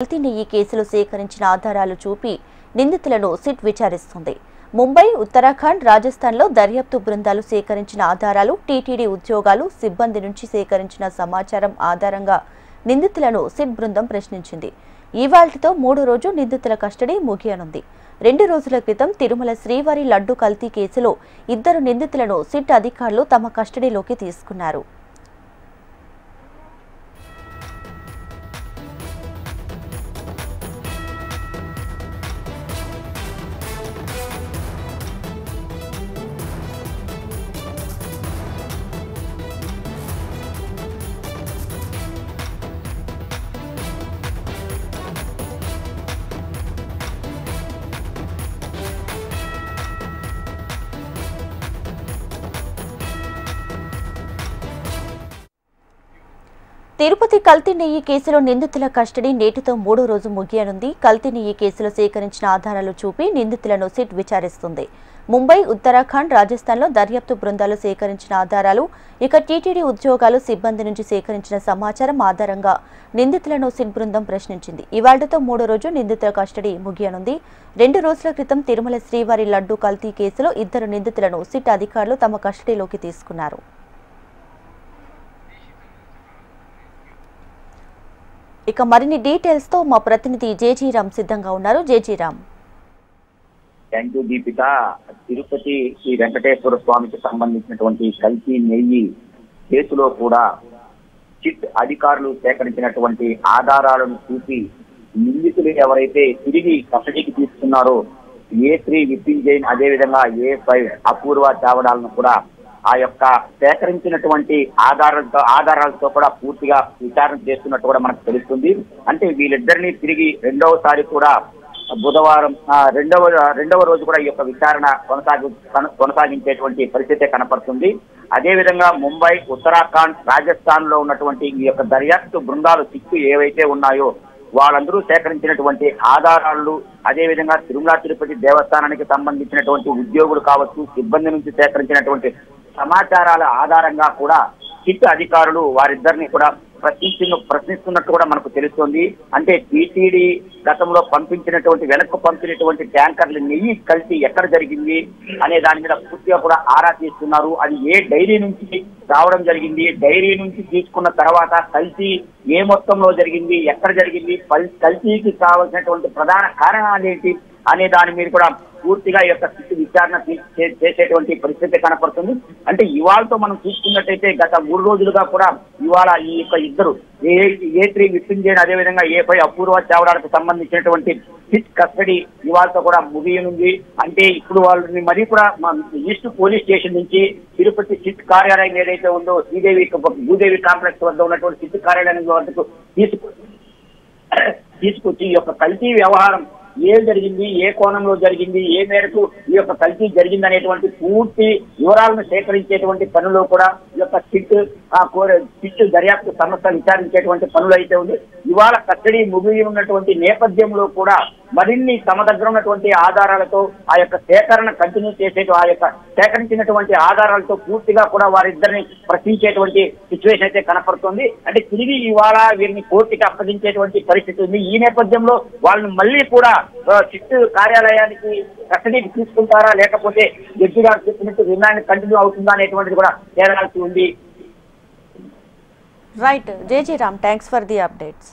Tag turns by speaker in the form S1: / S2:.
S1: కల్తీ నెయ్యి కేసులో సేకరించిన ఆధారాలు చూపి నిందితులను సిట్ విచారిస్తుంది. ముంబై, ఉత్తరాఖండ్, రాజస్థాన్లో దర్యాప్తు బృందాలు సేకరించిన ఆధారాలు, టీటీడీ ఉద్యోగాలు, సిబ్బంది నుంచి సేకరించిన సమాచారం ఆధారంగా నిందితులను సిట్ బృందం ప్రశ్నించింది. ఇవాళ్టితో 3వ రోజు నిందితుల కస్టడీ ముగియనుంది. 2 రోజుల క్రితం తిరుమల శ్రీవారి లడ్డు కల్తీ కేసులో 2 నిందితులను సిట్ అధికారులు తమ కస్టడీలోకి తీసుకున్నారు. తిరుపతి కల్తీ నెయ్యి కేసులో నిందితుల కస్టడీ నేటితో 3వ రోజు ముగియనుంది. కల్తీ నెయ్యి కేసులో సేకరించిన ఆధారాలు చూపి నిందితులను సిట్ విచారిస్తుంది. ముంబై, ఉత్తరాఖండ్, రాజస్థాన్లో దర్యాప్తు బృందాలు సేకరించిన ఆధారాలు, ఇక టీటీడీ ఉద్యోగాలు, సిబ్బంది నుంచి సేకరించిన సమాచారం ఆధారంగా నిందితులను సిట్ బృందం ప్రశ్నించింది. ఇవాళ్టితో 3వ రోజు నిందితుల కస్టడీ ముగియనుంది. 2 రోజుల క్రితం తిరుమల శ్రీవారి లడ్డు కల్తీ కేసులో 2 నిందితులను సిట్ అధికారులు తమ కస్టడీలోకి తీసుకున్నారు. ఇక మరిన్ని డీటెయిల్స్ తో మా ప్రతినిధి జేజీ రామ్ సిద్ధంగా ఉన్నారు. జేజీ రామ్.
S2: Thank you Deepika. తిరుపతి శ్రీ వెంకటేశ్వర స్వామికి సంబంధించినటువంటి కల్తీ నెయ్యి కేసులో కూడా సిట్ అధికారులు సేకరించినటువంటి ఆధారాలను చూసి నిందితులు ఎవరైతే తిరిగి కస్టడీకి తీసుకున్నారో A3 విపిన్ జైన్, అదేవిధంగా A5 అపూర్వ చావడాలను కూడా ఆ యొక్క సేకరించినటువంటి ఆధారాలతో కూడా పూర్తిగా విచారణ చేస్తున్నట్టు కూడా మనకు తెలుస్తుంది. అంటే వీళ్ళిద్దరినీ తిరిగి రెండవసారి కూడా బుధవారం రెండవ రోజు కూడా ఈ యొక్క విచారణ కొనసాగించేటువంటి పరిస్థితి కనపడుతుంది. అదేవిధంగా ముంబై, ఉత్తరాఖండ్, రాజస్థాన్ లో ఉన్నటువంటి ఈ యొక్క దర్యాప్తు బృందాలు సిట్టు ఏవైతే ఉన్నాయో వాళ్ళందరూ సేకరించినటువంటి ఆధారాలు, అదేవిధంగా తిరుమల తిరుపతి దేవస్థానానికి సంబంధించినటువంటి ఉద్యోగులు కావచ్చు, సిబ్బంది నుంచి సేకరించినటువంటి సమాచారాల ఆధారంగా కూడా సిట్ అధికారులు వారిద్దరిని కూడా ప్రశ్నిస్తున్నట్టు కూడా మనకు తెలుస్తోంది. అంటే టీటీడీ గతంలో వెనక్కు పంపినటువంటి ట్యాంకర్లు నెయ్యి కల్తీ ఎక్కడ జరిగింది అనే దాని మీద పూర్తిగా కూడా ఆరా తీస్తున్నారు. అది ఏ డైరీ నుంచి రావడం జరిగింది, డైరీ నుంచి తీసుకున్న తర్వాత కల్తీ ఏ మొత్తంలో జరిగింది, ఎక్కడ జరిగింది, కల్తీకి కావాల్సినటువంటి ప్రధాన కారణాలు ఏంటి అనే దాని మీద కూడా పూర్తిగా ఈ యొక్క సిట్టు విచారణ చేసేటువంటి పరిస్థితి కనపడుతుంది. అంటే ఇవాళతో మనం చూసుకున్నట్టయితే గత 3 రోజులుగా కూడా ఇవాళ ఈ యొక్క ఇద్దరు A3 విపిన్ జైన్, అదేవిధంగా A5 అపూర్వ చావడానికి సంబంధించినటువంటి సిట్ కస్టడీ ఇవాళతో కూడా ముగియనుంది. అంటే ఇప్పుడు వాళ్ళని మరీ కూడా ఈస్ట్ పోలీస్ స్టేషన్ నుంచి తిరుపతి సిట్ కార్యాలయం ఏదైతే ఉందో భూదేవి కాంప్లెక్స్ వద్ద ఉన్నటువంటి సిట్ కార్యాలయం వద్దకు తీసుకొచ్చి ఈ యొక్క కల్తీ వ్యవహారం ఏం జరిగింది, ఏ కోణంలో జరిగింది, ఏ మేరకు ఈ యొక్క కల్తీ జరిగింది అనేటువంటి పూర్తి వివరాలను సేకరించేటువంటి పనులు కూడా ఈ యొక్క సిట్ దర్యాప్తు సంస్థ విచారించేటువంటి పనులు అయితే ఉంది. ఇవాళ కస్టడీ ముగిలి ఉన్నటువంటి నేపథ్యంలో కూడా మరిన్ని తమ దగ్గర ఉన్నటువంటి ఆధారాలతో ఆ యొక్క సేకరణ కంటిన్యూ ఆ యొక్క సేకరించినటువంటి ఆధారాలతో పూర్తిగా కూడా వారిద్దరిని ప్రశ్నించేటువంటి సిచ్యువేషన్ అయితే కనపడుతుంది. అంటే తిరిగి ఇవాళ వీరిని కోర్టుకి అప్పగించేటువంటి పరిస్థితి ఉంది. ఈ నేపథ్యంలో వాళ్ళని మళ్ళీ కూడా సిట్ కార్యాలయానికి కస్టడీకి తీసుకుంటారా, లేకపోతే జడ్జి గారు చెప్పినట్టు రిమాండ్ కంటిన్యూ అవుతుందా అనేటువంటిది కూడా తేలాల్సి ఉంది.
S1: Right JG Ram, thanks for the updates.